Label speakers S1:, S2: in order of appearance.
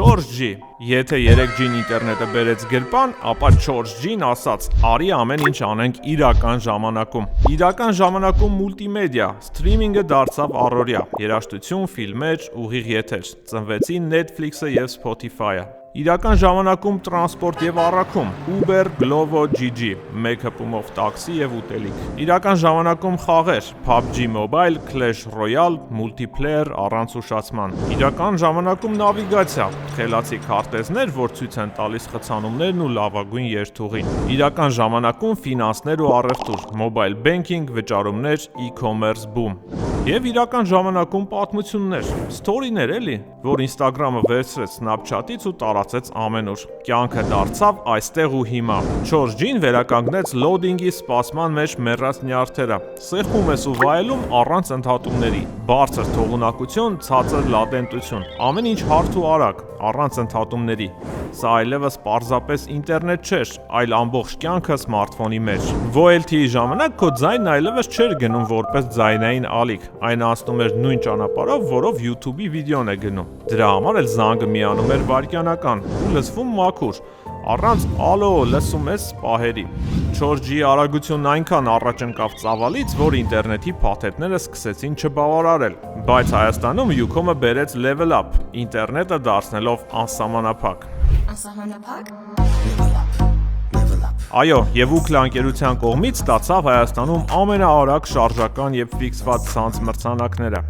S1: 4G։ Եթե 3G-ն ինտերնետը բերեց գրպան, ապա 4G-ն ասաց՝ արի ամեն ինչ անենք իրական ժամանակում։ Իրական ժամանակում մուլտիմեդիա, սթրիմինգը դարձավ առօրյա, երաժշտություն, ֆիլմեր, ուղիղ եթեր, ծնվեցին Netflix-ը և Spotify-ը։ Իրական ժամանակում տրանսպորտ և առաքում, Uber, Glovo, GG, մեկ հպումով տաքսի և ուտելիք։ Իրական ժամանակում խաղեր, PUBG Mobile, Clash Royale, Multiplayer առանց ուշացման։ Իրական ժամանակում նավիգացիա, խելացի քարտեզներ, որ ցույց են տալիս խցանումներն ու լավագույն երթուղին։ Իրական ժամանակում ֆինանսներ ու առևտուր, Mobile Banking, վճարումներ, E-commerce boom։ Եվ իրական ժամանակում պատմություններ, սթորիներ էլի, որ Instagram-ը վերցրեց Snapchat-ից ու տարածեց ամենուր։ Կյանքը դարձավ այստեղ ու հիմա։ 4G-ն վերականգնեց լոդինգի սպասման մեջ մեռած նյարդերը։ Սեղմում ես ու վայելում առանց ընդհատումների։ Բարձր թողունակություն, ցածր լատենտություն։ Ամեն ինչ հարթ ու արագ, առանց ընդհատումների։ Սա այլևս պարզապես ինտերնետ չէր, այլ ամբողջ կյանքը սմարթֆոնի մեջ։ VoLTE-ի ժամանակ քո ձայնն այլևս չէր գնում որպես ձայնային ալիք, այն անցնում էր նույն ճանապարհով, որով YouTube-ի վիդեոն է գնում։ Դրա համար էլ զանգը միանում էր վայրկյանական ու լսվում մաքուր, առանց ալո լսում ես պահերի։ 4G-ի արագությունն այնքան առաջ ընկավ ծավալից, որ ինտերնետի փաթեթները սկսեցին չբավարարել։ Բայց Հայաստանում Ucom-ը բերեց level up, ինտերնետը դարձնելով անսահմանափակ։
S2: Անսահմանափակ։
S1: Այո, եւ Ookla ընկերության կողմից ստացավ Հայաստանում ամենաարագ շարժական եւ ֆիքսված ցանց մրցանակները։